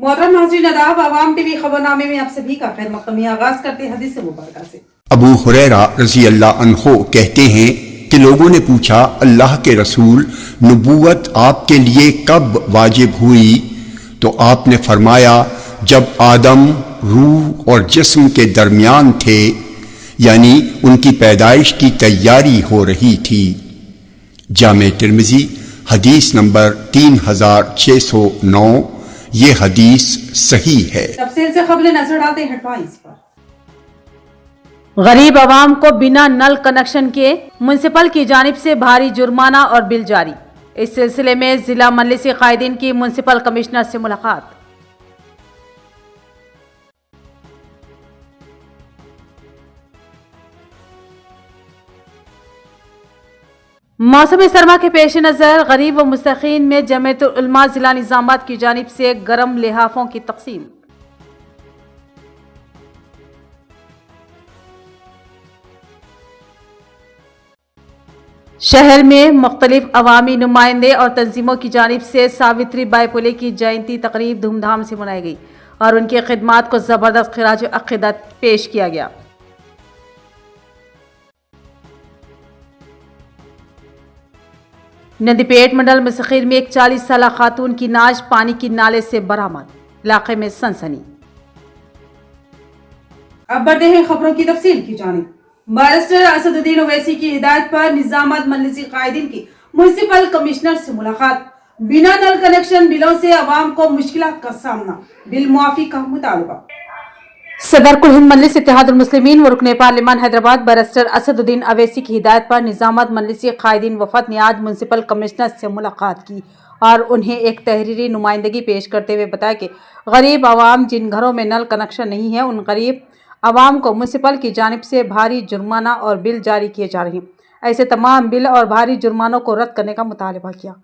मोहतरम नाज़रीन आदाब, आवाम टीवी खबरनामे में आप सभी का खैर मक़दम आगाज करते हैं हदीस मुबारक से। अबू हुरैरा रज़ी अल्लाह अन्हो कहते हैं कि लोगों ने पूछा, अल्लाह के रसूल, नबूवत आपके लिए कब वाजिब हुई? तो आपने फरमाया, जब आदम रूह और जिस्म के दरमियान थे, यानी उनकी पैदाइश की तैयारी हो रही थी। जामे तिर्मिज़ी हदीस नंबर 3609। ये हदीस सही है। तफसील से खबरें नजर डालते हैं हेडलाइंस पर। गरीब आवाम को बिना नल कनेक्शन के म्युनिसिपल की जानिब से भारी जुर्माना और बिल जारी। इस सिलसिले में जिला मजलिस कायदीन की म्युनिसिपल कमिश्नर से मुलाकात। मौसम सरमा के पेश नज़र गरीब व मुस्तकीन में जमीयतुल उलमा जिला निजामाबाद की जानिब से गर्म लिहाफों की तकसीम। शहर में मुख्तलिफ अवामी नुमाइंदे और तंजीमों की जानिब से सावित्री बाई फुले की जयंती तकरीब धूमधाम से मनाई गई और उनकी खिदमात को ज़बरदस्त खिराज अक़ीदत पेश किया गया। नदीपेट मंडल मुसखीर में एक 40 साल खातून की नाश पानी की नाले से बरामद। इलाके में सनसनी। अब बढ़ते हैं खबरों की तफसील की जानिब। बैरिस्टर असदुद्दीन ओवैसी की हिदायत पर निजामाबाद मजलिस कायदीन की म्युनिसिपल कमिश्नर से मुलाकात। बिना नल कनेक्शन बिलों से अवाम को मुश्किलात का सामना, बिल मुआफी का मुतालबा। सदर कुल हिंद मजलिस इत्तेहादुल मुस्लिमीन व रुकने पार्लिमान हैदराबाद बैरिस्टर असदुद्दीन ओवैसी की हिदायत पर निजामाबाद मजलिस कायदीन वफद ने आज म्युनिसिपल कमिश्नर से मुलाकात की और उन्हें एक तहरीरी नुमाइंदगी पेश करते हुए बताया कि गरीब आवाम जिन घरों में नल कनेक्शन नहीं है, उन गरीब आवाम को म्युनिसिपल की जानिब से भारी जुर्माना और बिल जारी किए जा रहे हैं। ऐसे तमाम बिल और भारी जुर्मानों को रद्द करने का मुतालबा किया।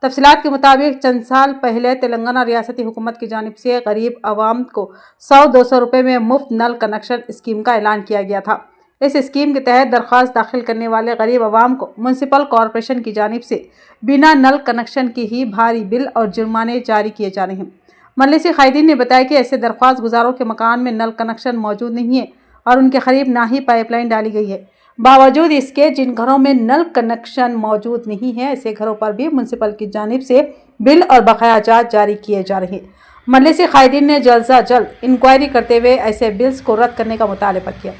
तफसीलात के मुताबिक चंद साल पहले तेलंगाना रियासती हुकूमत की जानिब से गरीब आवाम को 100-200 रुपये में मुफ्त नल कनेक्शन स्कीम का ऐलान किया गया था। इस स्कीम के तहत दरख्वास्त दाखिल करने वाले गरीब आवाम को म्युनिसिपल कॉरपोरेशन की जानिब से बिना नल कनेक्शन के ही भारी बिल और जुर्माने जारी किए जा रहे हैं। मजलिस कायदीन ने बताया कि ऐसे दरख्वास्त गुजारों के मकान में नल कनेक्शन मौजूद नहीं है और उनके करीब ना ही पाइपलाइन डाली गई है। बावजूद इसके जिन घरों में नल कनेक्शन मौजूद नहीं है, ऐसे घरों पर भी म्युनिसिपल की जानिब से बिल और बकाया चार्ज जारी किए जा रहे हैं। मजलिस कायदीन ने जल्द से जल्द इंक्वायरी करते हुए ऐसे बिल्स को रद्द करने का मुतालबा किया।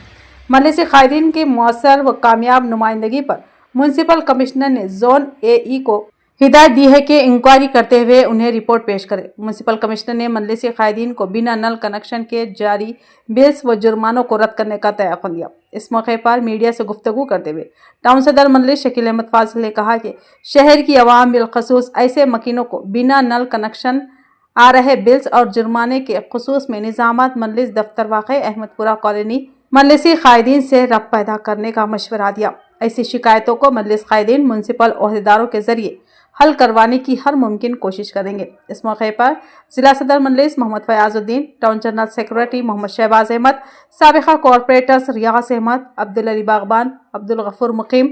मजलिस कायदीन की मौसर व कामयाब नुमाइंदगी पर म्युनिसिपल कमिश्नर ने जोन AE को हिदायत दी है कि इंक्वायरी करते हुए उन्हें रिपोर्ट पेश करें। म्युनिसिपल कमिश्नर ने मजलिस कायदीन को बिना नल कनेक्शन के जारी बिल्स व जुर्मानों को रद्द करने का तयक़ुन दिया। इस मौके पर मीडिया से गुफ्तगू करते हुए टाउन सदर मजलिस शकील अहमद फाजिल ने कहा कि शहर की आवाम बिलखसूस ऐसे मकीनों को बिना नल कनेक्शन आ रहे बिल्स और जुर्माने के खुसूस में निजामाबाद मजलिस दफ्तर वाक़े अहमदपुरा कॉलोनी मजलिस कायदीन से रब्त पैदा करने का मशवरा दिया। ऐसी शिकायतों को मजलिस कायदीन म्युनिसिपल ओहदेदारों के जरिए हल करवाने की हर मुमकिन कोशिश करेंगे। इस मौके पर जिला सदर Majlis Mohammad Fayazuddin, town general secretary Mohammad Shahbaz Ahmad, साबिका कॉरपोरेटर्स रियास अहमद, अब्दुल अली बागबान, अब्दुल गफूर मुकीम,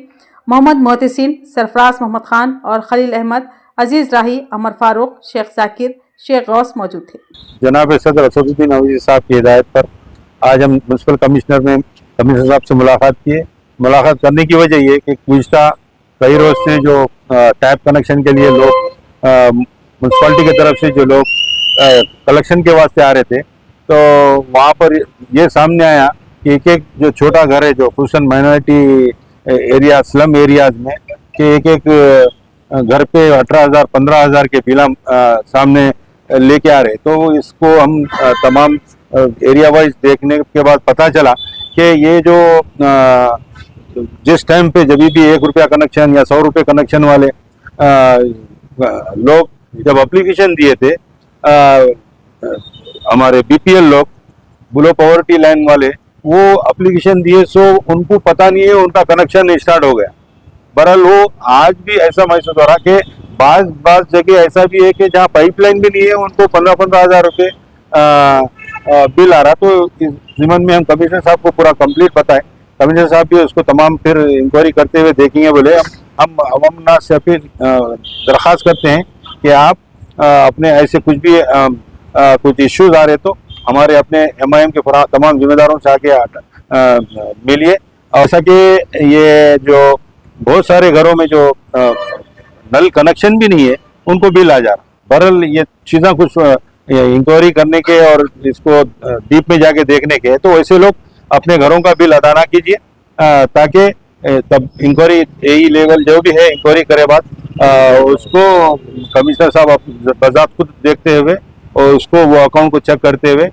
मोहम्मद मोहतसिन, सरफराज मोहम्मद खान और खलील अहमद, अजीज राही, अमर फारूक, शेख जाकिर, शेख गौस मौजूद थे। जनाब सदर असदुद्दीन ओवैसी साहब की हिदायत पर आज हम म्युनिसिपल कमिश्नर साहब से मुलाकात किए। मुलाकात करने की वजह ये कि गुज़िश्ता कई रोज से जो टैप कनेक्शन के लिए लोग म्यूनसिपालिटी की तरफ से जो लोग कलेक्शन के वास्ते आ रहे थे, तो वहाँ पर ये सामने आया कि एक एक जो छोटा घर है, जो खुसूसन माइनॉरिटी एरिया स्लम एरियाज में, कि एक एक घर पे 18,000 15,000 के बिल सामने लेके आ रहे। तो इसको हम तमाम एरिया वाइज देखने के बाद पता चला कि ये जो जिस टाइम पे जब भी 1 रुपया कनेक्शन या 100 रुपये कनेक्शन वाले लोग जब एप्लीकेशन दिए थे, हमारे BPL लोग, बिलो पॉवर्टी लाइन वाले, वो एप्लीकेशन दिए, सो उनको पता नहीं है, उनका कनेक्शन स्टार्ट हो गया। बहरहाल वो आज भी ऐसा महसूस हो रहा कि बाज जगह ऐसा भी है कि जहाँ पाइपलाइन भी नहीं है, उनको 15-15 हज़ार रुपये बिल आ रहा। तो इस ज़िम्मन में हम कमिश्नर साहब को पूरा कंप्लीट बताएं। कमिश्नर साहब भी उसको तमाम फिर इंक्वायरी करते हुए देखेंगे। बोले हम अवामनास से अपील दरख्वास्त करते हैं कि आप अपने ऐसे कुछ भी कुछ इश्यूज आ रहे तो हमारे अपने MIM के तमाम जिम्मेदारों से आके मिलिए। ऐसा कि ये जो बहुत सारे घरों में जो नल कनेक्शन भी नहीं है उनको बिल आ जा रहा। बहरहाल ये चीज़ें कुछ इंक्वायरी करने के और इसको डीप में जाके देखने के, तो वैसे लोग अपने घरों का बिल अदा ना कीजिए, ताकि तब इंक्वायरी यही लेवल जो भी है इंक्वायरी करे बाद उसको कमिश्नर साहब बज़ाब्त खुद देखते हुए और उसको वो अकाउंट को चेक करते हुए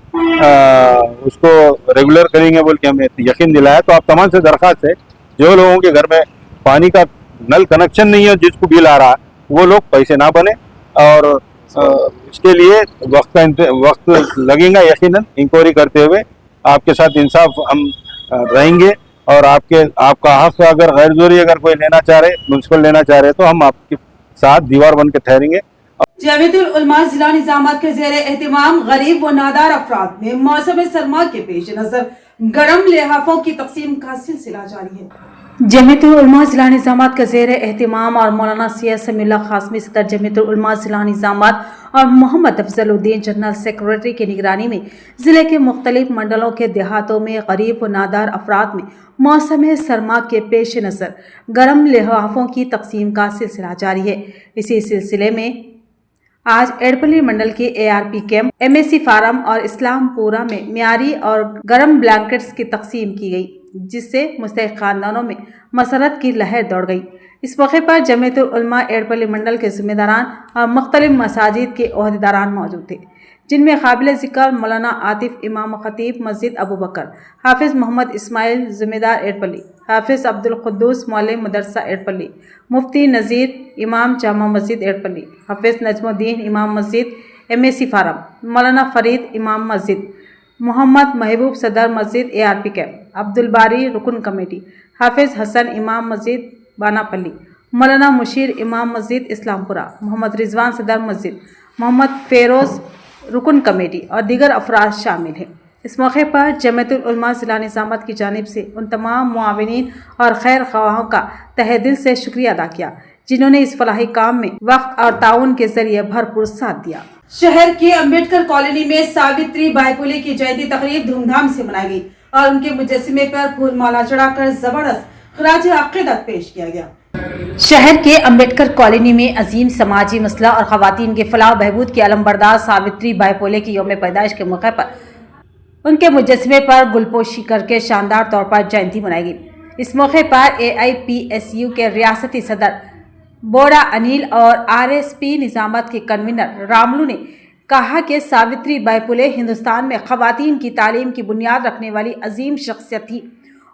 उसको रेगुलर करेंगे बोल के हमें यकीन दिलाया। तो आप तमाम से दरख्वास्त है, जो लोगों के घर में पानी का नल कनेक्शन नहीं है जिसको बिल आ रहा है, वो लोग पैसे ना बने और इसके लिए वक्त लगेगा यकीनन इंक्वायरी करते हुए। आपके साथ इंसाफ हम रहेंगे और आपका हक अगर गैर ज़रूरी अगर कोई लेना चाह रहे, म्यूनसिपल लेना चाह रहे, तो हम आपके साथ दीवार बन के ठहरेंगे। जमीयतुल उलमा जिला निजामात के जेर एहतिमाम गरीब व नादार अफराद में मौसम सरमा के पेश नजर गर्म लिहाफों की तकसीम का सिलसिला जारी है। जमीयतुल उलमा जिला निजामात का जेर एहतिमाम और मौलाना सैयद समीउल्लाह खासमी सदर जमीयतुल उलमा जिला निजामात और मोहम्मद अफजलुद्दीन जनरल सेक्रेटरी की निगरानी में जिले के मुख्तलिफ मंडलों के देहातों में गरीब व नादार अफराद में मौसम सरमा के पेश नज़र गर्म लिहाफों की तकसीम का सिलसिला जारी है। इसी सिलसिले में आज एडपल्ली मंडल के ARP कैंप, MSC फार्म और इस्लामपुरा में मियारी और गर्म ब्लैंकेट्स की तकसीम की गई, जिससे मुस्तहिक खानदानों में मसरत की लहर दौड़ गई। इस मौके पर जमीयतुल उलमा एडपल्ली मंडल के जिम्मेदारान और मुख्तलिफ मसाजिद के ओहदेदारान मौजूद थे, जिनमें काबिल ज़िक्र मौलाना आतिफ इमाम खतीब मस्जिद अबू बकर, हाफिज़ मोहम्मद इस्माइल ज़िम्मेदार एडपल्ली, हाफिज़ अब्दुल कुद्दूस मौलम मदरसा एडपल्ली, मुफ्ती नज़ीर इमाम जामा मस्जिद एडपल्ली, हाफिज़ नजमुद्दीन इमाम मस्जिद MSC फार्म, मौलाना फरीद इमाम मस्जिद, मोहम्मद महबूब सदर मस्जिद ARP कैंप, अब्दुल बारी रुकन कमेटी, हाफिज़ हसन इमाम मस्जिद बानापल्ली, मौलाना मुशीर इमाम मस्जिद इस्लामपुरा, मोहम्मद रिजवान सदर मस्जिद, मोहम्मद फेरोज़ रुकन कमेटी और दीगर अफराद शामिल हैं। इस मौके पर जमीयतुल उलमा जिला निजामत की जानिब से उन तमाम मुआविनीन और खैर ख्वाहों का तहे दिल से शुक्रिया अदा किया, जिन्होंने इस फलाही काम में वक्त और ताउन के जरिए भरपूर साथ दिया। शहर के अम्बेडकर कॉलोनी में सावित्री बाई फुले की जयंती तकरीब धूमधाम से मनाई गई और उनके मुजस्समे पर फूल माला चढ़ाकर जबरदस्त खराज अकीदत पेश किया गया। शहर के अम्बेडकर कॉलोनी में अजीम समाजी मसला और खवातीन के फलाह बहबूद की अलमबरदार सावित्री बाई फुले की यौम पैदाइश के मौके पर उनके मुजस्समे पर गुलपोशी करके शानदार तौर पर जयंती मनाई गई। इस मौके पर AIPSU के रियासती सदर बोड़ा अनिल और RSP निजामत के कन्वीनर रामलू ने कहा कि सावित्री बाई फुले हिंदुस्तान में खवातीन की तालीम की बुनियाद रखने वाली अजीम शख्सियत थी।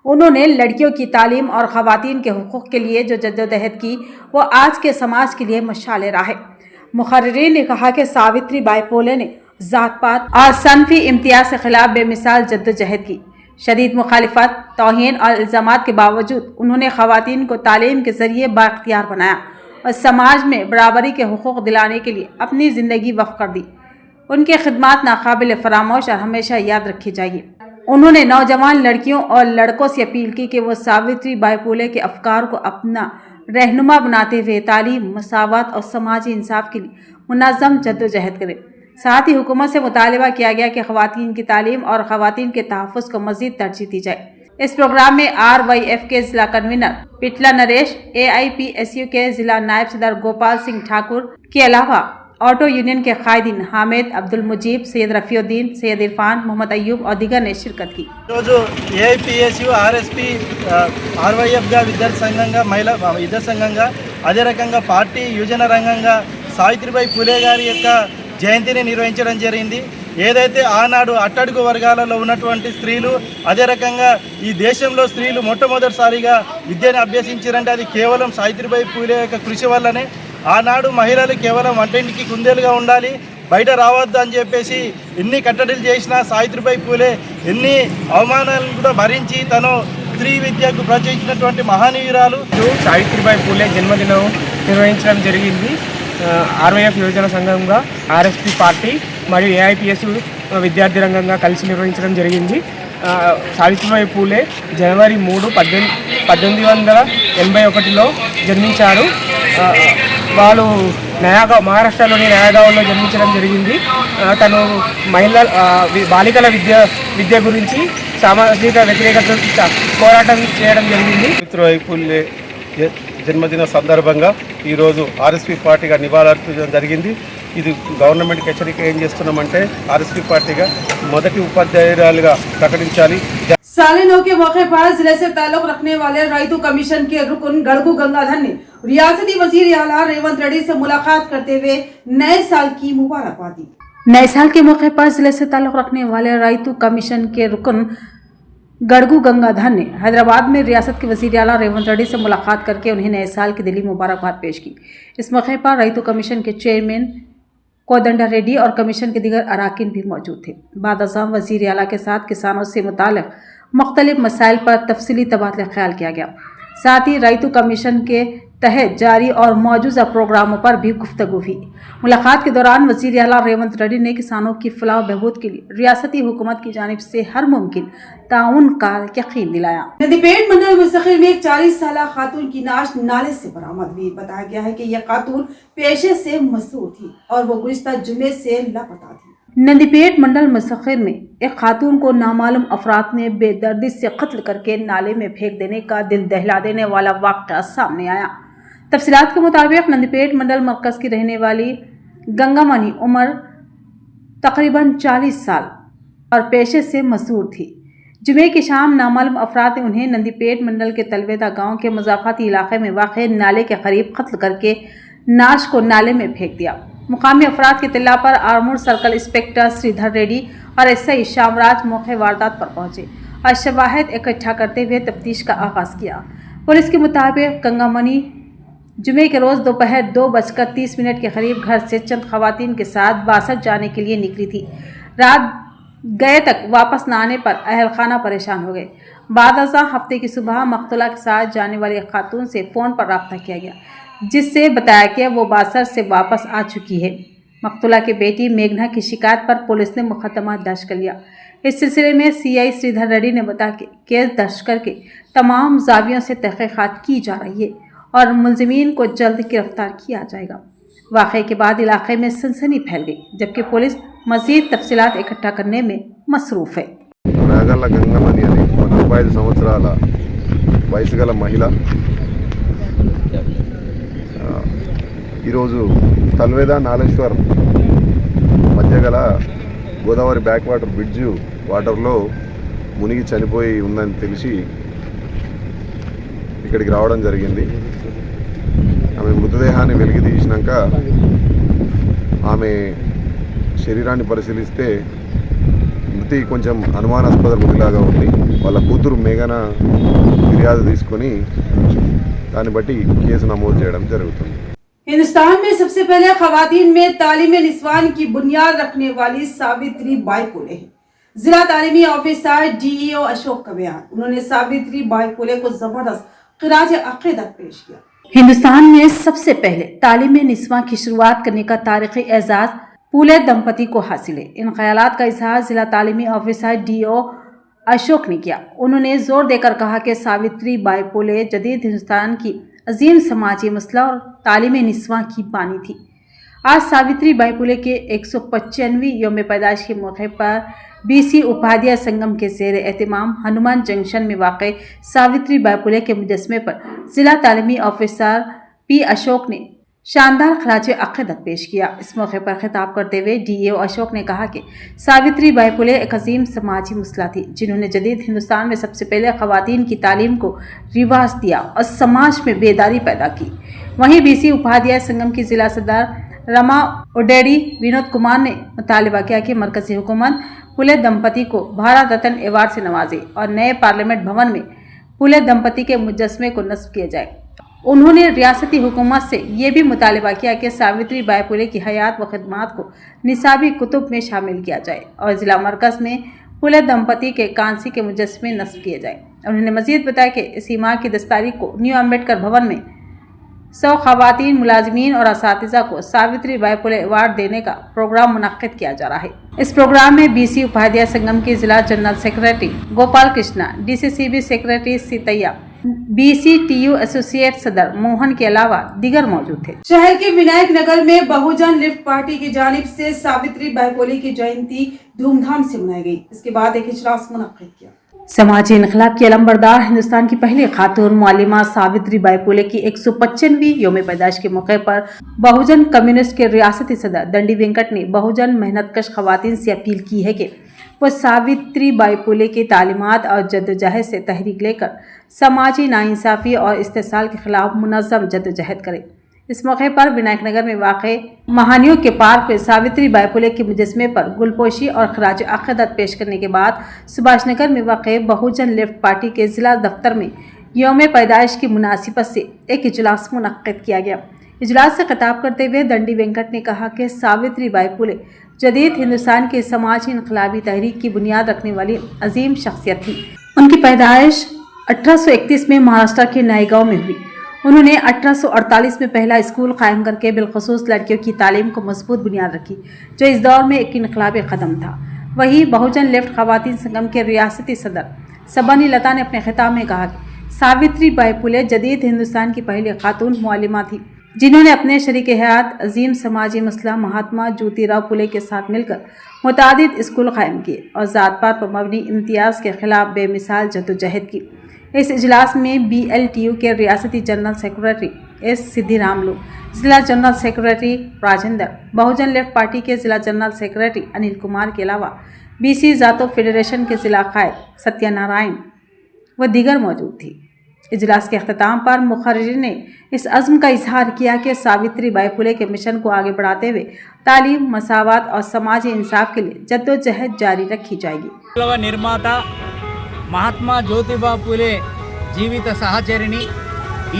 उन्होंने लड़कियों की तालीम और खवातीन के हुकूक के लिए जो जद्दोजहद की, वो आज के समाज के लिए मशाल राह है। मुखर्रिरीन ने कहा कि सावित्री बाई फुले ने जात पात और सनफी इम्तियाज के खिलाफ बेमिसाल जद्दोजहद की। शदीद मुखालिफत, तौहीन और इल्ज़ामात के बावजूद उन्होंने खवातीन को तालीम के जरिए बाख्तियार बनाया और समाज में बराबरी के हुकूक दिलाने के लिए अपनी ज़िंदगी वक्फ कर दी। उनकी खिदमत नाकाबिल फरामोश और हमेशा याद रखी जाएगी। उन्होंने नौजवान लड़कियों और लड़कों से अपील की कि वो सावित्री बाई फुले के अफकार को अपना रहनुमा बनाते हुए तालीम, मसावत और समाजी इंसाफ के लिए मुनज़्ज़म जद्दोजहद करें। साथ ही हुकूमत से मुतालबा किया गया कि खवातीन की तालीम और खवातीन के तहफ़्फ़ुज़ को मज़ीद तरजीह दी जाए। इस प्रोग्राम में RYF के जिला कन्वीनर पिटला नरेश, AIPSU के जिला नायब सदर गोपाल सिंह ठाकुर के अलावा ऑटो यूनियन के कायदीन हामिद, अब्दुल मुजीब, सैयद रफ़ीउद्दीन, सैयद इरफान, मोहम्मद अयूब और दीगर ने शिरकत की। AIPSU RSP RYF విద్యార్థి సంఘంగా మహిళా విద్యార్థి సంఘంగా అదే రకంగా పార్టీ యువజన రంగంగా సావిత్రిబాయి ఫులే గారి యొక్క జయంతిని నిర్వహించడం జరిగింది। ఏదైతే ఆనాడు అట్టడుగు వర్గాలలో ఉన్నటువంటి స్త్రీలు, అదే రకంగా ఈ దేశంలో స్త్రీలు మొట్టమొదటిసారిగా విద్యను అభ్యసించారంటే అది కేవలం సావిత్రిబాయి ఫులే యొక్క కృషి వల్లనే। ఆనాడు మహిళలు కేవలం వంటింటికి కుందేలుగా ఉండాలి, బయట రావద్దు అని చెప్పేసి ఎన్ని కట్టడిలు చేసినా సావిత్రిబాయి ఫులే ఎన్ని అవమానాలను కూడా భరించి తను స్త్రీ విద్యకు ప్రోత్సహించినటువంటి మహానీయురాలు। సావిత్రిబాయి ఫులే జన్మదినం నిర్వహించడం జరిగింది। RYF యువజన సంఘంగా RSP పార్టీ మరియు AIPSU విద్యార్థి రంగంగా కలిసి నిర్వహించడం జరిగింది। సావిత్రిబాయి ఫులే జనవరి 3, 1881లో జన్మించారు। వాళ్ళు మహారాష్ట్రలోని నయాగావ్లో జన్మించడం జరిగింది. తను బాలికల విద్య గురించి సామాజిక వ్యతిరేకత పోరాటం చేయడం జరిగింది. సావిత్రిబాయి ఫులే జన్మదిన సందర్భంగా ఈరోజు ఆర్ఎస్పీ పార్టీగా నివాళులర్పించడం జరిగింది. ఇది గవర్నమెంట్కి హెచ్చరిక ఏం చేస్తున్నామంటే ఆర్ఎస్పీ పార్టీగా మొదటి ఉపాధ్యాయురాలుగా ప్రకటించాలి. सालिनों के मौके पर जिले से ताल्लुक रखने वाले रायतू कमीशन के रुकन गड़गू गंगाधर ने रियासती वजीर आला रेवंत रेड्डी से मुलाकात करते हुए नए साल की मुबारकबाद दी। नए साल के मौके पर जिले से ताल्लुक रखने वाले रायतू कमीशन के रुकन गड़गू गंगाधर ने हैदराबाद में रियासत के वजीर आला रेवंत रेड्डी से मुलाकात करके उन्हें नए साल की दिली मुबारकबाद पेश की। इस मौके पर रायतू कमीशन के चेयरमैन कोदंडा रेड्डी और कमीशन के दीगर अराकीन भी मौजूद थे। बाद अज़ाम वजीर आला के साथ किसानों से मुताल्लिक़ मुख्तलिफ मसाइल पर तफसीली तबादला ख्याल किया गया। साथ ही रायतू कमीशन के तहत जारी और मौजूदा प्रोग्रामों पर भी गुफ्तगू हुई। मुलाकात के दौरान वज़ीर आला रेवंत रेड्डी ने किसानों की फलाह बहबूद के लिए रियासती हुकूमत की जानिब से हर मुमकिन ताउन का यकीन दिलाया। नदीपेट मंडल मुस्तकिल में एक 40 साला खातून की नाश नाले से बरामद हुई। बताया गया है कि यह खातून पेशे से मजदूर थी और वो गुज़िश्ता जुमे से लापता थी। नंदीपेट मंडल मुस्तकिल में एक खातून को नामालूम अफराद ने बेदर्दी से कत्ल करके नाले में फेंक देने का दिल दहला देने वाला वाक़या सामने आया। तफसीलात के मुताबिक नंदीपेट मंडल मरकज़ की रहने वाली गंगामणि उम्र तकरीबन 40 साल और पेशे से मजदूर थी। जुमे की शाम नामालूम अफराद ने उन्हें नंदीपेट मंडल के तलवेदा गांव के मुज़ाफ़ाती इलाके में वाक़ नाले के करीब कत्ल करके नाश को नाले में फेंक दिया। मुकामी अफराद की इत्तला पर आर्मूर सर्कल इंस्पेक्टर श्रीधर रेड्डी और एसआई शामराज मौके वारदात पर पहुंचे और शवाहिद इकट्ठा करते हुए तफ्तीश का आगाज़ किया। पुलिस के मुताबिक गंगामणि जुमे के रोज़ दोपहर 2:30 के करीब घर से चंद खवातीन के साथ बासठ जाने के लिए निकली थी। रात गए तक वापस न आने पर अहल खाना परेशान हो गए। बाद अज़ां हफ्ते की सुबह मकतूला के साथ जाने वाली खातून से फ़ोन पर रब्ता किया गया, जिससे बताया कि वो बासर से वापस आ चुकी है। मकतूला की बेटी मेघना की शिकायत पर पुलिस ने मुकदमा दर्ज कर लिया। इस सिलसिले में सीआई श्रीधर रेड्डी ने बताया कि केस दर्ज करके तमाम जावियों से तहकीकात की जा रही है और मुलजिमीन को जल्द गिरफ्तार किया जाएगा। वाक़े के बाद इलाके में सनसनी फैल गई, जबकि पुलिस मज़ीद तफसीलात इकट्ठा करने में मसरूफ़ है। రాగల్ల గంగమణి అని 35 సంవత్సరాల వయసు గల మహిళ ఈరోజు తల్వేదా నాలేశ్వర్ మధ్య గల గోదావరి బ్యాక్ వాటర్ బ్రిడ్జ్ వాటర్లో మునిగి చనిపోయి ఉందని తెలిసి ఇక్కడికి రావడం జరిగింది. ఆమె మృతదేహాన్ని వెలికి తీసినాక ఆమె శరీరాన్ని పరిశీలిస్తే మృతి కొంచెం అనుమానాస్పద మృతిలాగా ఉంది. వాళ్ళ కూతురు మేఘన ఫిర్యాదు తీసుకొని దాన్ని బట్టి కేసు నమోదు చేయడం జరుగుతుంది. हिंदुस्तान में सबसे पहले खवातीन में तालीम निस्वान की बुनियाद रखने वाली सावित्री बाई फुले है। जिला तालीमी ऑफिसर डीईओ अशोक का बयान। उन्होंने सावित्री बाई फुले को जबरदस्त खिराज अकीदत पेश किया। हिंदुस्तान में सबसे पहले तालीम निस्वां की शुरुआत करने का तारीखी एजाज फुले दंपति को हासिल है। इन ख्यालात का इजहार जिला तालीमी ऑफिसर डीईओ अशोक ने किया। उन्होंने जोर देकर कहा कि सावित्री बाई फुले जदीद हिंदुस्तान की अजीम समाजी मसला और तालीम निस्वां की बानी थी। आज सावित्री बाई फुले के 195वीं यौम पैदाइश के मौके पर बीसी उपाध्याय संगम के ज़ेर एहतमाम हनुमान जंक्शन में वाक़ सावित्री बाई फुले के मुजस्मे पर ज़िला तालीमी ऑफिसर पी अशोक ने शानदार खराज अक़ीदत पेश किया। इस मौके पर खिताब करते हुए डीईओ अशोक ने कहा कि सावित्री बाई फुले एक अजीम समाजी मसला थी, जिन्होंने जदीद हिंदुस्तान में सबसे पहले ख़वातीन की तालीम को रिवाज दिया और समाज में बेदारी पैदा की। वहीं बीसी उपाध्याय संगम की ज़िला सदर रमा ओडेडी विनोद कुमार ने मुतालबा किया कि मरकज़ी हुकूमत फुले दंपति को भारत रत्न अवार्ड से नवाजे और नए पार्लियामेंट भवन में फुले दंपति के मुजस्मे को नस्ब किया जाए। उन्होंने रियासती हुकूमत से ये भी मुतालबा किया कि सावित्री बाई फुले की हयात व खिदमात को निसाबी कुतुब में शामिल किया जाए और ज़िला मरकज़ में फुले दंपति के कांसी के मुजस्मे नस्ब किए जाए। उन्होंने मज़ीद बताया कि इसी माह की 10 तारीख को न्यू अम्बेडकर भवन में 100 ख़वातीन मुलाजमीन और असातिज़ा को सावित्री बाई फुले अवार्ड देने का प्रोग्राम मुनक्किद किया जा रहा है। इस प्रोग्राम में बीसी उपाध्याय संगम के ज़िला general secretary Gopal Krishna, DCCB secretary Sitaiah, BCTU associate सदर मोहन के अलावा दीगर मौजूद थे। शहर के विनायक नगर में बहुजन लिफ्ट पार्टी की जानिब से सावित्री बाई फुले की जयंती धूमधाम से मनाई गई। इसके बाद एक इजलास मुनक्किद किया। समाजी इनकलाब की अलंबरदार हिंदुस्तान की पहली खातून मुअल्लिमा सावित्री बाई फुले की 155वीं योम पैदाइश के मौके पर बहुजन कम्युनिस्ट के रियासती सदर दंडी वेंकट ने बहुजन मेहनतकश खवातीन से अपील की है कि वो सावित्री बाई फुले की तालीमात और जद्दोजहद से तहरीक लेकर समाजी नाइंसाफ़ी और इस्तेसाल के खिलाफ मुनज़्ज़म जद्दोजहद करें। इस मौके पर विनायक नगर में वाक़े महानियों के पार्क में सावित्री बाई फुले के मुजस्मे पर गुलपोशी और खराज अक़ीदत पेश करने के बाद सुभाष नगर में वाक़े बहुजन लेफ्ट पार्टी के ज़िला दफ्तर में यौम पैदाइश की मुनासिबत से एक इजलास मुनक्किद किया गया। इजलास से खिताब करते हुए दंडी वेंकट ने कहा कि सावित्री बाई फुले जदीद हिंदुस्तान के समाजी इनकलाबी तहरीक की बुनियाद रखने वाली अजीम शख्सियत थी। उनकी पैदाइश 1831 में महाराष्ट्र के नायगांव में हुई। उन्होंने 1848 में पहला स्कूल कायम करके बिलखसूस लड़कियों की तालीम को मजबूत बुनियाद रखी, जो इस दौर में एक इनकलाबी कदम था। वहीं बहुजन लेफ्ट खवातीन संगम के रियासती सदर सबनी लता ने अपने खिताब में कहा कि सावित्री बाई फुले जदीद हिंदुस्तान की पहली खातून मुअल्लिमा थी, जिन्होंने अपने शरीक हयात अजीम समाजी मसला महात्मा ज्योतिराव फुले के साथ मिलकर मुतादिद स्कूल कायम किए और ज़ात पात पर मबनी इम्तियाज़ के खिलाफ बेमिसाल जद्दोजहद की। इस इजलास में BLTU के रियासती जनरल सेक्रेटरी S सिद्धिरामलू, जिला जनरल सेक्रेटरी राजेंद्र, बहुजन लेफ्ट पार्टी के जिला जनरल सेक्रेटरी अनिल कुमार के अलावा BC जातो फेडरेशन के जिला कायद सत्यनारायण व दीगर मौजूद थी। इजलास के अख्ताम पर मुखर्रिरीन ने इस अज़्म का इजहार किया कि सावित्री बाई फुले के मिशन को आगे बढ़ाते हुए तालीम, मसावत और समाजी इंसाफ के लिए जद्दोजहद जारी रखी जाएगी। निर्माता మహాత్మా జ్యోతిబా పూలే జీవిత సహచరిణి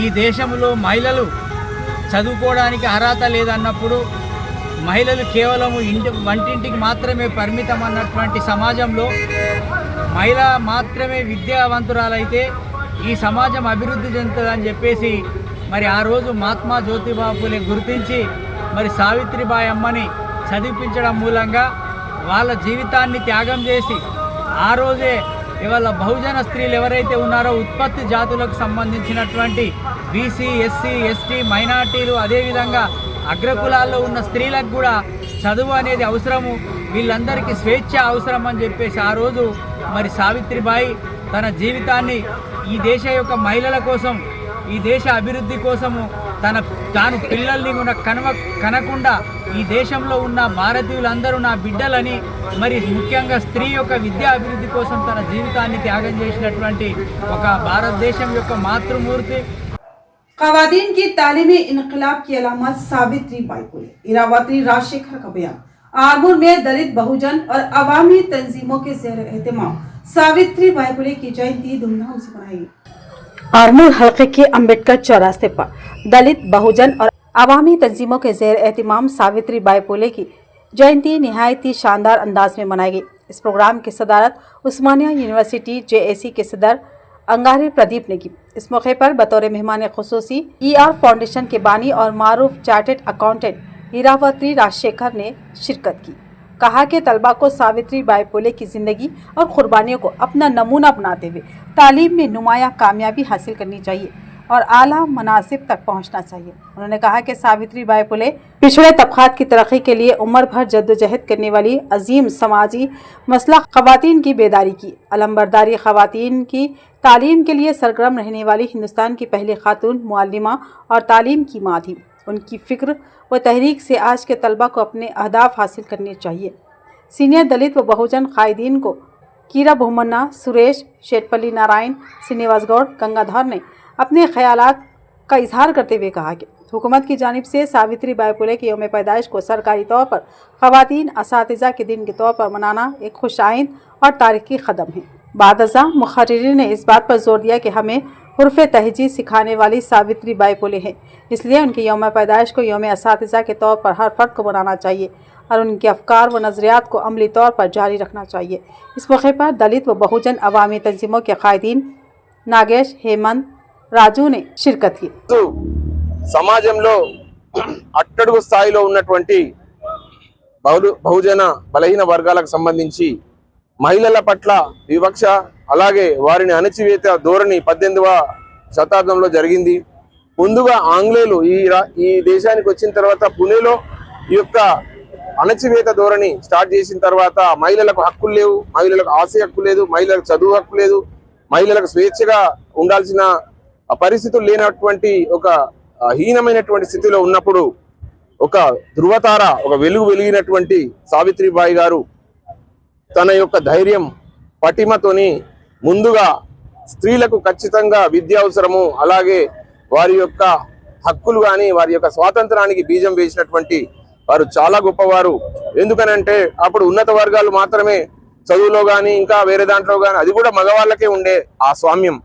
ఈ దేశంలో మహిళలు చదువుకోవడానికి అర్హత లేదన్నప్పుడు మహిళలు కేవలం వంటింటికి మాత్రమే పరిమితం అన్నటువంటి సమాజంలో మహిళ మాత్రమే విద్యావంతురాలైతే ఈ సమాజం అభివృద్ధి చెందుతుందని చెప్పేసి మరి ఆ రోజు మహాత్మా జ్యోతిబా పూలే గుర్తించి మరి సావిత్రిబాయి అమ్మని చదివించడం మూలంగా వాళ్ళ జీవితాన్ని త్యాగం చేసి ఆ రోజే ఇవాళ బహుజన స్త్రీలు ఎవరైతే ఉన్నారో ఉత్పత్తి జాతులకు సంబంధించినటువంటి BC, SC, ST మైనార్టీలు అదేవిధంగా అగ్రకులాల్లో ఉన్న స్త్రీలకు కూడా చదువు అనేది అవసరము, వీళ్ళందరికీ స్వేచ్ఛ అవసరం అని చెప్పేసి ఆ రోజు మరి సావిత్రిబాయి తన జీవితాన్ని ఈ దేశ యొక్క మహిళల కోసం, ఈ దేశ అభివృద్ధి కోసము తాను పిల్లల్ని కూడా కనకుండా ఈ దేశంలో ఉన్న భారతీయులందరూ నా బిడ్డలని మరి ముఖ్యంగా స్త్రీ యొక్క విద్యా అభివృద్ధి కోసం తన జీవితాన్ని త్యాగం చేసినటువంటి ఒక భారతదేశం యొక్క మాతృమూర్తి। खवातीन की तालीमी इनकलाब की अलामत सावित्री बाई फुले, इरावती राजशेखर का बयान। आरमूर में दलित, बहुजन और अवामी तंजीमों के ज़ेर एहतमाम सावित्री बाई फुले की जयंती धूमधाम से मनाई। आरमूर हल्के के अम्बेडकर चौरास्ते पर दलित, बहुजन और अवामी तंजीमों के ज़ेर एहतमाम सावित्री बाई फुले की जयंती नहायत ही शानदार अंदाज में मनाई गई। इस प्रोग्राम की सदारत उस्मानिया यूनिवर्सिटी JAC के सदर अंगारे प्रदीप ने की। इस मौके पर बतौर मेहमान खुसूसी ER फाउंडेशन के बानी और मारूफ चार्टेड अकाउंटेंट इरावती राजशेखर ने शिरकत की। कहा कि तलबा को सावित्री बाई फुले की ज़िंदगी और क़ुरबानियों को अपना नमूना बनाते हुए तालीम में नुमायाँ कामयाबी हासिल करनी चाहिए और आला मनासिब तक पहुँचना चाहिए। उन्होंने कहा कि सावित्री बाई फुले पिछड़े तबक़ात की तरक्की के लिए उम्र भर जद्दोजहद करने वाली अजीम समाजी मसला ख़वातीन की बेदारी की, अलंबरदारी ख़वातीन की तालीम के लिए सरगर्म रहने वाली हिंदुस्तान की पहली खातून मुअल्लिमा और तालीम की माँ थी। उनकी फ़िक्र व तहरीक से आज के तलबा को अपने अहदाफ हासिल करने चाहिए। सीनियर दलित व बहुजन कायदीन को कीरा बहुमन्ना, सुरेश, शेटपल्ली नारायण, श्रीनिवास गौड़, गंगाधर ने अपने ख्यालात का इजहार करते हुए कहा कि हुकूमत की जानिब से सावित्री बाई फुले के यौम पैदाइश को सरकारी तौर पर ख़वातीन असातिज़ा के दिन के तौर पर मनाना एक खुशाइंद और तारीख़ी कदम है। बादअज़ा मुखर्रिरीन ने इस बात पर जोर दिया कि हमें हुर्फ़ तहजीब सिखाने वाली सावित्री बाई फुले हैं, इसलिए उनके यौम पैदाइश को यौम असातिज़ा के तौर पर हर फ़र्द को मनाना चाहिए और उनके अफ़कार व नज़रियात को अमली तौर पर जारी रखना चाहिए। इस मौके पर दलित व बहुजन अवामी तंजीमों के कायदीन नागेश, हेमंत, రాజు ने शिरकत की। సమాజంలో అట్టడుగు స్థాయిలో ఉన్నటువంటి బహుజన బలహీన వర్గాలకు సంబంధించి మహిళల పట్ల వివక్ష అలాగే వారిని అణచివేత ధోరణి 18వ శతాబ్దంలో జరిగింది. ముందుగా ఆంగ్లేయులు ఈ దేశానికి వచ్చిన తర్వాత పుణేలో ఈ యొక్క అణచివేత ధోరణి స్టార్ట్ చేసిన తర్వాత మహిళలకు హక్కులు లేవు, మహిళలకు ఆస్తి హక్కు లేదు, మహిళలకు చదువు హక్కు లేదు, మహిళలకు స్వేచ్ఛగా ఉండాల్సిన పరిస్థితులు లేనటువంటి ఒక హీనమైనటువంటి స్థితిలో ఉన్నప్పుడు ఒక ధృవతార, ఒక వెలిగినటువంటి సావిత్రిబాయి గారు తన యొక్క ధైర్యం పటిమతోని ముందుగా స్త్రీలకు ఖచ్చితంగా విద్య అవసరము, అలాగే వారి యొక్క హక్కులు కానీ వారి యొక్క స్వాతంత్రానికి బీజం వేసినటువంటి వారు చాలా గొప్పవారు. ఎందుకనంటే అప్పుడు ఉన్నత వర్గాలు మాత్రమే చదువులో కానీ ఇంకా వేరే దాంట్లో కానీ, అది కూడా మగవాళ్ళకే ఉండే ఆ స్వామ్యం.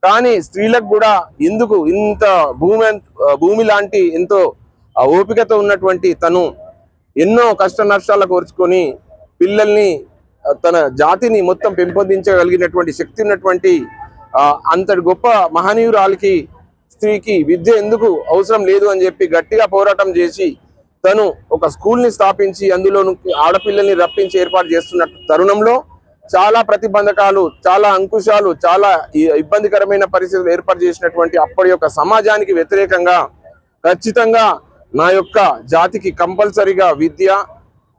కానీ స్త్రీలకు కూడా ఎందుకు ఇంత భూమి లాంటి ఎంతో ఓపికతో ఉన్నటువంటి తను ఎన్నో కష్ట నష్టాలు కోర్చుకొని పిల్లల్ని తన జాతిని మొత్తం పెంపొందించగలిగినటువంటి శక్తి ఉన్నటువంటి అంతటి గొప్ప మహనీయురాలికి స్త్రీకి విద్య ఎందుకు అవసరం లేదు అని చెప్పి గట్టిగా పోరాటం చేసి తను ఒక స్కూల్ని స్థాపించి అందులో ఆడపిల్లల్ని రప్పించి ఏర్పాటు చేస్తున్న తరుణంలో చాలా ప్రతిబంధకాలు, చాలా అంకుశాలు, చాలా ఇబ్బందికరమైన పరిస్థితులు ఏర్పాటు చేసినటువంటి అప్పటి యొక్క సమాజానికి వ్యతిరేకంగా ఖచ్చితంగా నా యొక్క జాతికి కంపల్సరీగా విద్య,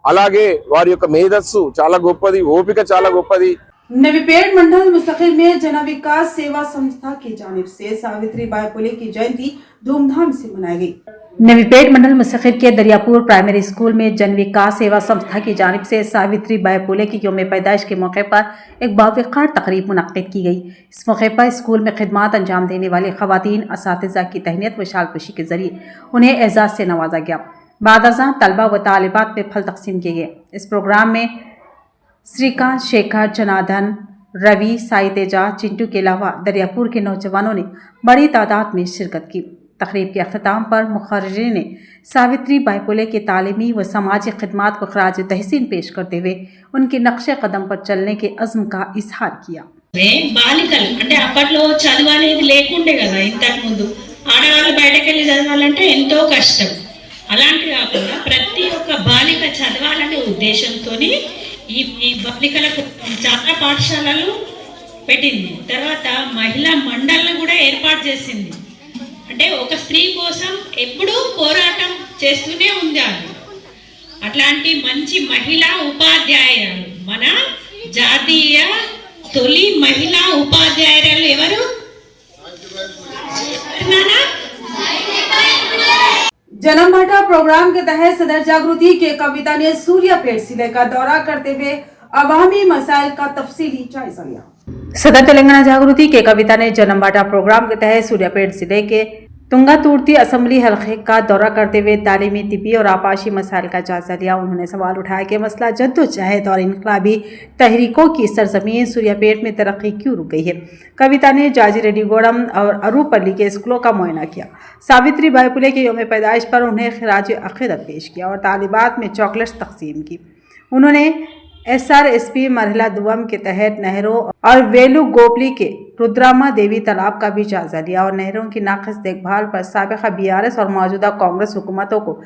అలాగే వారి యొక్క మేధస్సు చాలా గొప్పది, ఓపిక చాలా గొప్పది. नवीपेड़ मंडल मुस्तकिल में जन विकास सेवा संस्था की जानिब से सावित्री बाई फुले की जयंती धूमधाम से मनाई गई। नवीपेट मंडल मुस्तकिल के दरियापुर प्राइमरी स्कूल में जन विकास सेवा संस्था की जानिब से सावित्री बाई फुले की यौम पैदाइश के मौके पर एक बावकार तकरीब मुनक्किद की गई। इस मौके पर स्कूल में खिदमत अंजाम देने वाली खवातीन असातिज़ा की तहनीत व शालपुशी के जरिए उन्हें एजाज़ से नवाजा गया। बाद अज़ां तलबा व तालिबात में फल तकसीम किए गए। इस प्रोग्राम में श्रीकांत, शेखर, जनार्दन, रवि, साई तेजा, चिंटू के अलावा दरियापुर के नौजवानों ने बड़ी तादाद में शिरकत की। तकरीब के अख्ताम पर मुखर्रिरीन ने सावित्री बाई फुले के तालीमी व समाजी खिदमात को खराज तहसीन पेश करते हुए उनके नक्शे कदम पर चलने के अज़्म का इजहार किया। బాలికలు అంటే అప్పట్లో చదువు అనేది లేకుండే కదా, ఇంతకు ముందు ఆడవాళ్ళు బయటకు వెళ్ళి చదవాలంటే ఎంతో కష్టం. అలాంటి కాకుండా ప్రతి ఒక్క బాలిక చదవాలనే ఉద్దేశంతో ఈ బాలికలకు చాలా పాఠశాలలు పెట్టింది. తర్వాత మహిళా మండళ్లను కూడా ఏర్పాటు చేసింది. అంటే ఒక స్త్రీ కోసం ఎప్పుడూ పోరాటం చేస్తూనే ఉంది. అట్లాంటి మంచి మహిళా ఉపాధ్యాయురాలు, మన జాతీయ తొలి మహిళా ఉపాధ్యాయురాలు ఎవరు? जन्म भाटा प्रोग्राम के तहत सदर जागृति के कविता ने सूर्यापेट जिले का दौरा करते हुए अवामी मसाइल का तफसीली जायजा लिया। सदर तेलंगाना जागृति के कविता ने जन्म भाटा प्रोग्राम के तहत सूर्यापेट जिले के तुंगातुर्ती असेंबली हल्के का दौरा करते हुए तालीमी, तिब्बी और आपाशी मसाइल का जायजा लिया। उन्होंने सवाल उठाया कि मसला जद्दोजहद और इनकलाबी तहरीकों की सरजमीन सूर्यापेट में तरक्की क्यों रुक गई है। कविता ने जाजी रेड्डीगोड़म और अरूपल्ली के स्कूलों का मुआयना किया। सावित्री बाई फुले के यौम पैदाइश पर उन्हें खिराज अक़ीदत पेश किया और तालिबात में चॉकलेट्स तकसीम की। उन्होंने SRSP मरहला दुवम के तहत नहरों और वेलू गोपली के रुद्रामा देवी तालाब का भी जायजा लिया और नहरों की नाक़िस देखभाल पर साबिक़ा BRS और मौजूदा कांग्रेस हुकूमतों को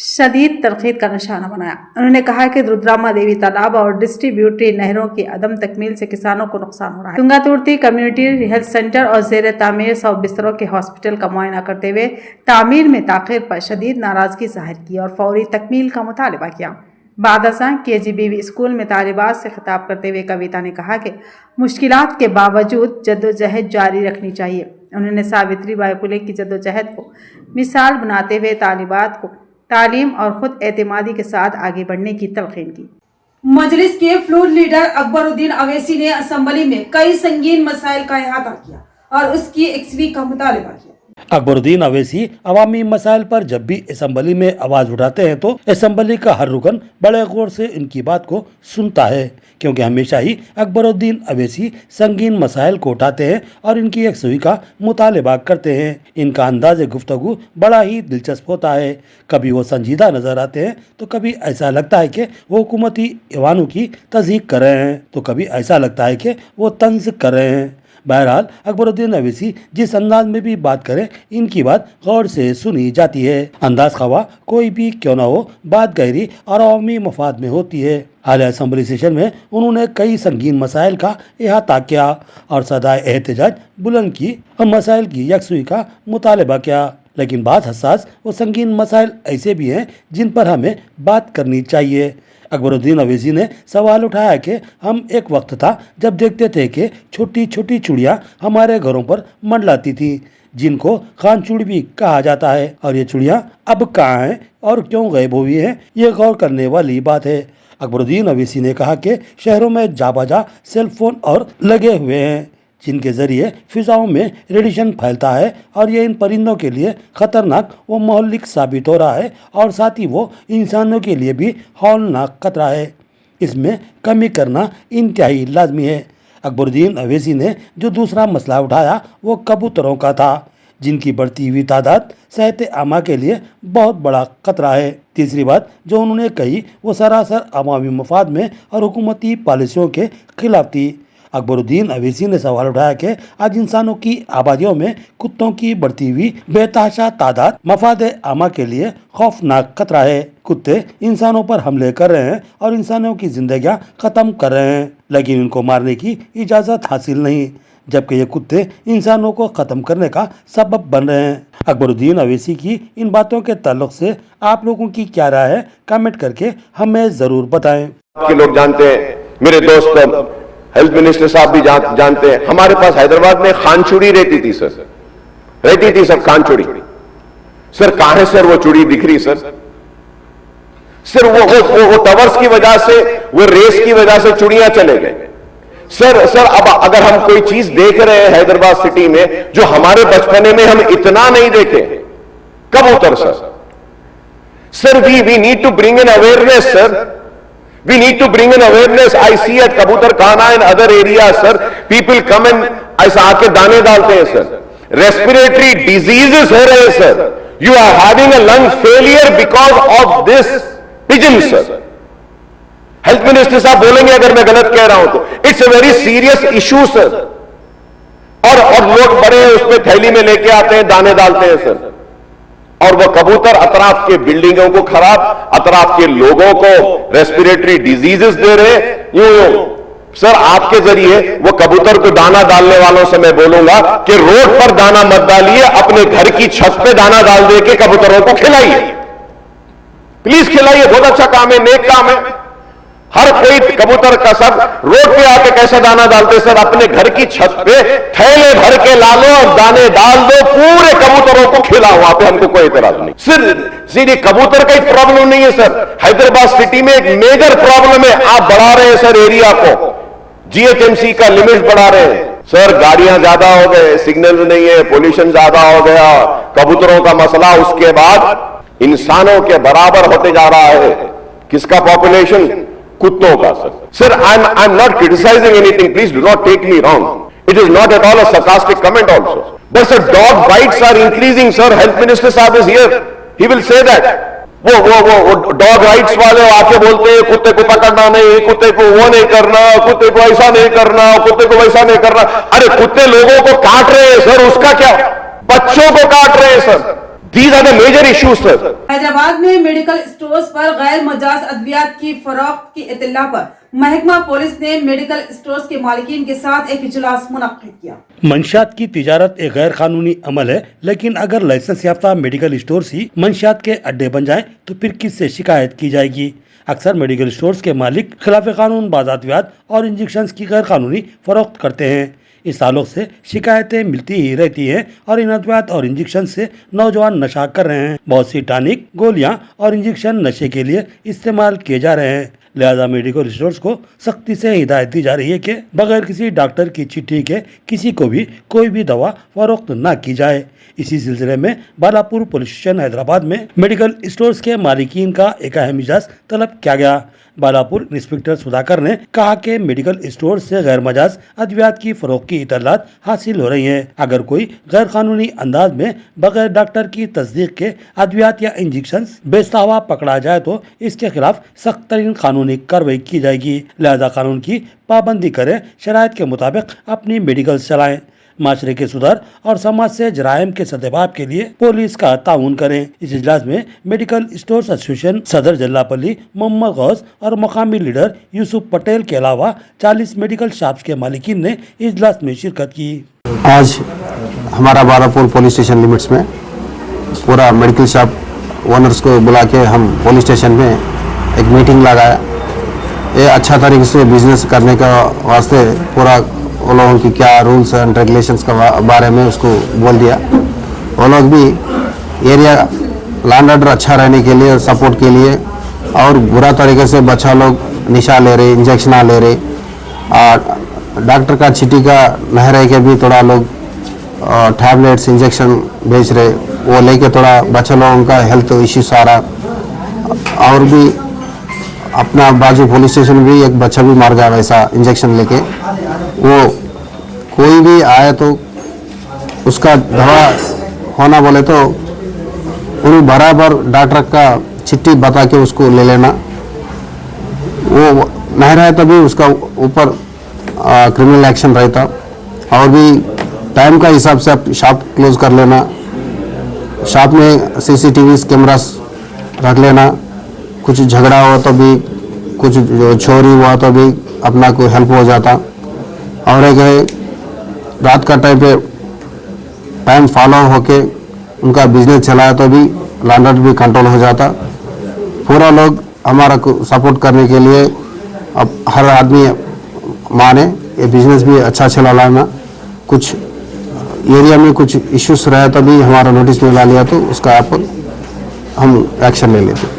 शदीद तनक़ीद का निशाना बनाया। उन्होंने कहा कि रुद्रामा देवी तालाब और डिस्ट्रीब्यूटरी नहरों की अदम तकमील से किसानों को नुकसान हो रहा है। तुंगातुर्ती कम्युनिटी हेल्थ सेंटर और ज़ेर तामीर 100 बिस्तरों के हॉस्पिटल का मुआयना करते हुए तामीर में ताख़ीर पर शदीद नाराज़गी ज़ाहिर की और फौरी तकमील का मुतालबा किया। बाद अज़ां KGBV स्कूल में तालिबात से खिताब करते हुए कविता ने कहा कि मुश्किलात के बावजूद जद्दोजहद जारी रखनी चाहिए। उन्होंने सावित्री बाई फुले की जद्दोजहद को मिसाल बनाते हुए तालिबात को तालीम और खुद एतमादी के साथ आगे बढ़ने की तलक़ीन की। मजलिस के फ्लोर लीडर अकबरुद्दीन अवैसी ने असेंबली में कई संगीन मसाइल का अहाता किया और उसकी एक्सवी का मुतालबा किया। अकबरुद्दीन अवैसी अवामी मसाइल पर जब भी असेंबली में आवाज उठाते हैं तो असेंबली का हर रुकन बड़े गौर से इनकी बात को सुनता है, क्योंकि हमेशा ही अकबरुद्दीन अवैसी संगीन मसाइल को उठाते हैं और इनकी यकसुई का मुतालबा करते हैं। इनका अंदाज गुफ्तगू बड़ा ही दिलचस्प होता है। कभी वो संजीदा नजर आते हैं तो कभी ऐसा लगता है कि वो हुकूमती ऐवानों की तज़हीक कर रहे हैं, तो कभी ऐसा लगता है कि वो तंज कर रहे हैं। बहरहाल अकबरुद्दीन अवैसी जिस अंदाज में भी बात करें, इनकी बात गौर से सुनी जाती है। अंदाज खवा कोई भी क्यों न हो, बात गहरी और अवामी मफाद में होती है। हालिया असम्बली सेशन में उन्होंने कई संगीन मसाइल का अहाता किया और सदाए एहतजाज बुलंद की और मसाइल की यकसुई का मुतालबा किया। लेकिन बात हसास और संगीन मसाइल ऐसे भी हैं जिन पर हमें बात करनी चाहिए। अकबरुद्दीन अवैसी ने सवाल उठाया कि हम एक वक्त था जब देखते थे कि छोटी छोटी चुड़िया हमारे घरों पर मंडलाती थी, जिनको खानचूड़ भी कहा जाता है, और ये चुड़िया अब कहाँ हैं और क्यों गायब हुई हैं, ये गौर करने वाली बात है। अकबरुद्दीन अवैसी ने कहा कि शहरों में जाबाजा सेल फोन और लगे हुए हैं, जिनके जरिए फिजाओं में रेडिएशन फैलता है और ये इन परिंदों के लिए खतरनाक व मौलिक साबित हो रहा है और साथ ही वो इंसानों के लिए भी हौलनाक खतरा है। इसमें कमी करना इंतहाई लाजमी है। अकबरुद्दीन अवैसी ने जो दूसरा मसला उठाया वो कबूतरों का था, जिनकी बढ़ती हुई तादाद सेहत आमा के लिए बहुत बड़ा खतरा है। तीसरी बात जो उन्होंने कही वो सरासर अवामी मफाद में और हुकूमती पॉलिसियों के खिलाफ थी। अकबरुद्दीन अवैसी ने सवाल उठाया कि आज इंसानों की आबादियों में कुत्तों की बढ़ती हुई बेतहाशा तादाद मफाद आमा के लिए खौफनाक खतरा है। कुत्ते इंसानों पर हमले कर रहे हैं और इंसानों की जिंदगियां खत्म कर रहे हैं, लेकिन इनको मारने की इजाजत हासिल नहीं, जबकि ये कुत्ते इंसानों को खत्म करने का सबब बन रहे हैं। अकबरुद्दीन अवैसी की इन बातों के ताल्लुक से आप लोगों की क्या राय है, कमेंट करके हमें जरूर बताएं। के लोग जानते हैं, मेरे दोस्त हेल्थ मिनिस्टर साहब भी जानते हैं, हमारे पास हैदराबाद में खानचूड़ी रहती थी सर, खानचूड़ी। सर कहां है सर वो चूड़ी दिख रही सर? सर वो टावर्स की वजह से, वो रेस की वजह से चूड़ियां चले गए सर। अब अगर हम कोई चीज देख रहे हैं हैदराबाद सिटी में जो हमारे बचपने में हम इतना नहीं देखे, कबूतर sir we need to bring an awareness sir. We need to bring an awareness. I see at Kabutar Khana and other areas, sir, people come and ऐसा आके दाने डालते हैं सर। Respiratory diseases हो रहे हैं sir. You are having a lung failure because of this pigeon, sir. Health Minister साहब बोलेंगे अगर मैं गलत कह रहा हूं तो। It's a very serious issue, sir. और लोग बड़े उसमें थैली में लेके आते हैं, दाने डालते हैं सर। और वो कबूतर अतराफ के बिल्डिंगों को खराब, अतराफ के लोगों को रेस्पिरेटरी डिजीजेस दे रहे हैं। यूं सर आपके जरिए वो कबूतर को दाना डालने वालों से मैं बोलूंगा कि रोड पर दाना मत डालिए, अपने घर की छत पे दाना डाल दे के कबूतरों को खिलाइए, प्लीज खिलाइए। बहुत अच्छा काम है, नेक काम है। हर कोई कबूतर का सब रोड पे आके कैसा दाना डालते सर, अपने घर की छत पे थैले भर के ला लो और दाने डाल दो, पूरे कबूतरों को खिलाओ, वहां पे हमको कोई एतराज नहीं। सिर्फ कबूतर का एक प्रॉब्लम नहीं है सर, हैदराबाद सिटी में एक मेजर प्रॉब्लम है। आप बढ़ा रहे हैं सर एरिया को, जीएचएमसी का लिमिट बढ़ा रहे हैं सर, गाड़ियां ज्यादा हो गए, सिग्नल नहीं है, पोल्यूशन ज्यादा हो गया, कबूतरों का मसला उसके बाद इंसानों के बराबर होते जा रहा है। किसका पॉपुलेशन? कुत्तों का sir. I am not criticising anything, please do not take me wrong, it is not at all a sarcastic comment also, but sir dog bites are increasing sir. Health Minister साहब is here, he will say that. वो dog rights वाले आके बोलते हैं कुत्ते को पकड़ना नहीं, कुत्ते को वो नहीं करना, कुत्ते को ऐसा नहीं करना, कुत्ते को वैसा नहीं करना। अरे कुत्ते लोगों को काट रहे हैं सर, उसका क्या? बच्चों को काट रहे हैं sir. These are the major issues, sir. Hyderabad में मेडिकल स्टोर्स पर गैर मजाज अद्वियात की फरोख्त की इत्तला पर महकमा पुलिस ने मेडिकल स्टोर्स के मालिकीन के साथ एक इजलास मुनक्किद किया। मंशियात की तिजारत एक गैर कानूनी अमल है, लेकिन अगर लाइसेंस याफ्ता मेडिकल स्टोर्स ही मंशियात के अड्डे बन जाएं तो फिर किससे शिकायत की जाएगी? अक्सर मेडिकल स्टोर्स के मालिक खिलाफ कानून बाज़ अद्वियात और इंजेक्शन की गैर कानूनी फरोख्त करते हैं। इस ताल्लुक से शिकायतें मिलती ही रहती हैं और इन अद्वियात और इंजेक्शन से नौजवान नशा कर रहे हैं। बहुत सी टॉनिक, गोलियां और इंजेक्शन नशे के लिए इस्तेमाल किए जा रहे हैं। लिहाजा मेडिकल स्टोर्स को सख्ती से हिदायत दी जा रही है कि बगैर किसी डॉक्टर की चिट्ठी के किसी को भी कोई भी दवा फरोख्त न की जाए। इसी सिलसिले में बालापुर पुलिस स्टेशन हैदराबाद में मेडिकल स्टोर्स के मालिकीन का एक अहम इजाज़ तलब किया गया। बालापुर इंस्पेक्टर सुधाकर ने कहा कि मेडिकल स्टोर से गैर मजाज अद्वियात की फरोख्त की इतलात हासिल हो रही हैं। अगर कोई गैर कानूनी अंदाज में बगैर डॉक्टर की तस्दीक के अद्वियात या इंजेक्शन बेचता हुआ पकड़ा जाए तो इसके खिलाफ सख्त तरीन कानूनी कानूनी कार्रवाई की जाएगी। लिहाजा कानून की पाबंदी करें, शराइत के मुताबिक अपनी मेडिकल चलाएं। माशरे के सुधार और समाज से जराइम के सदेबाब के लिए पुलिस का ताउन करें। इस इजलास में मेडिकल स्टोर्स एसोसिएशन सदर जल्लापल्ली मोहम्मद गौस और मकामी लीडर यूसुफ पटेल के अलावा 40 मेडिकल शॉप्स के मालिकीन ने इजलास में शिरकत की। आज हमारा बारापुर पुलिस स्टेशन लिमिट्स में पूरा मेडिकल शॉप ओनर्स को बुला के हम पुलिस स्टेशन में एक मीटिंग लगाया। ये अच्छा तरीके से बिजनेस करने का वास्ते पूरा वो लोगों की क्या रूल्स एंड रेगुलेशंस का बारे में उसको बोल दिया। वो लोग भी एरिया लैंड ऑर्डर अच्छा रहने के लिए, सपोर्ट के लिए, और बुरा तरीके से बच्चा लोग नशा ले रहे, इंजेक्शन ले रहे, और डॉक्टर का चिट्ठी का नहीं रह के भी थोड़ा लोग टैबलेट्स इंजेक्शन बेच रहे, वो लेके थोड़ा बच्चा लोगों का हेल्थ इश्यूज आ रहा। और भी अपना बाजू पुलिस स्टेशन भी एक बच्चा भी मार गया वैसा इंजेक्शन लेके। वो कोई भी आए तो उसका दवा होना बोले तो उन्हें बराबर डॉक्टर का चिट्ठी बता के उसको ले लेना। वो नहीं रहे तभी उसका ऊपर क्रिमिनल एक्शन रहता। और भी टाइम का हिसाब से आप शॉप क्लोज कर लेना, शॉप में CCTV कैमरास रख लेना। कुछ झगड़ा हो तो भी, कुछ चोरी हुआ तो भी अपना को हेल्प हो जाता। और एक है रात का टाइम पे टाइम फॉलो होके उनका बिजनेस चलाया तो भी लैंड ऑर्डर भी कंट्रोल हो जाता। पूरा लोग हमारा को सपोर्ट करने के लिए अब हर आदमी माने ये बिजनेस भी अच्छा चला लाना। कुछ एरिया में कुछ इश्यूज रहे तो भी हमारा नोटिस में ला लिया तो उसका आप हम एक्शन ले लेते।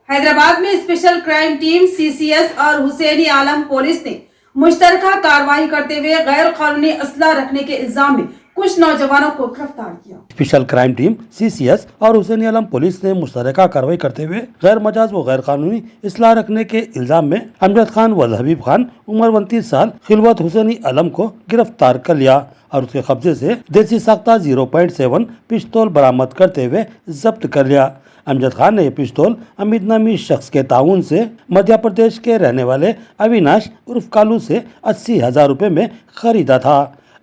हैदराबाद में स्पेशल क्राइम टीम CCS और हुसैनी आलम पुलिस ने मुश्तरका कार्रवाई करते हुए गैर कानूनी असला रखने के इल्जाम में कुछ नौजवानों को गिरफ्तार किया। स्पेशल क्राइम टीम CCS और हुसैनी आलम पुलिस ने मुश्तरका कार्रवाई करते हुए गैर मजाज व गैर कानूनी असला रखने के इल्जाम में अमजद खान व हबीब खान उम्र 29 साल खिलवत हुसैनी आलम को गिरफ्तार कर लिया और उसके कब्जे से देसी साख्ता 0.7 पिस्तौल बरामद करते हुए जब्त कर लिया। अमजद खान ने यह पिस्तौल अमित नामी शख्स के ताउन से मध्य प्रदेश के रहने वाले अविनाश उर्फ कालू से 80,000 रुपए में खरीदा था।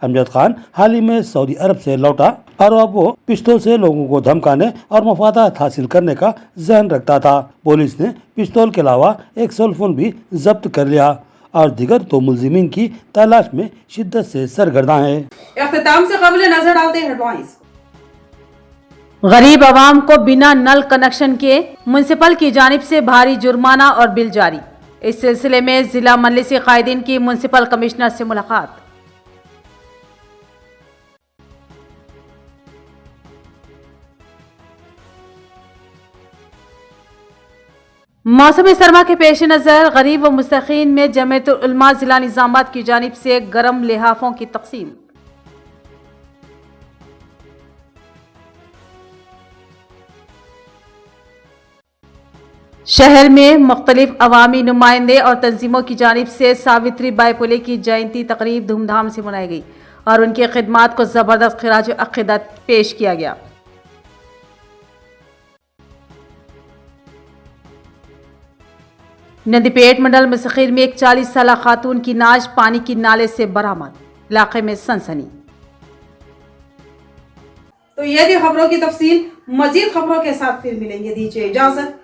अमजद खान हाल ही में सऊदी अरब से लौटा और अब वो पिस्तौल से लोगों को धमकाने और मफादात हासिल करने का जहन रखता था। पुलिस ने पिस्तौल के अलावा एक सेल फोन भी जब्त कर लिया और दिगर 2 मुलजिमीन की तलाश में शिद्दत से सरगर्दा है। इख्तिताम से कबल नजर डालते हैं हेडलाइंस। गरीब आवाम को बिना नल कनेक्शन के म्युनिसिपल की जानिब से भारी जुर्माना और बिल जारी। इस सिलसिले में जिला मजलिसी कायदीन की म्युनिसिपल कमिश्नर से मुलाकात। मौसम सरमा के पेश नज़र गरीब व मुस्तकीन में जमीयत उलमा जिला निजामाबाद की जानिब से गर्म लिहाफों की तकसीम। शहर में मुख्तलिफ अवामी नुमाइंदे और तंजीमों की जानिब से सावित्री बाई फुले की जयंती तकरीब धूमधाम से मनाई गई और उनकी खिदमात को ज़बरदस्त खिराज अक़ीदत पेश किया गया। नंदीपेट मंडल मुसखीर में एक 40 साल खातून की नाश पानी की नाले से बरामद, इलाके में सनसनी। तो ये थी खबरों की तफसील। मजीद खबरों के साथ फिर मिलेंगे। दीजिए इजाजत।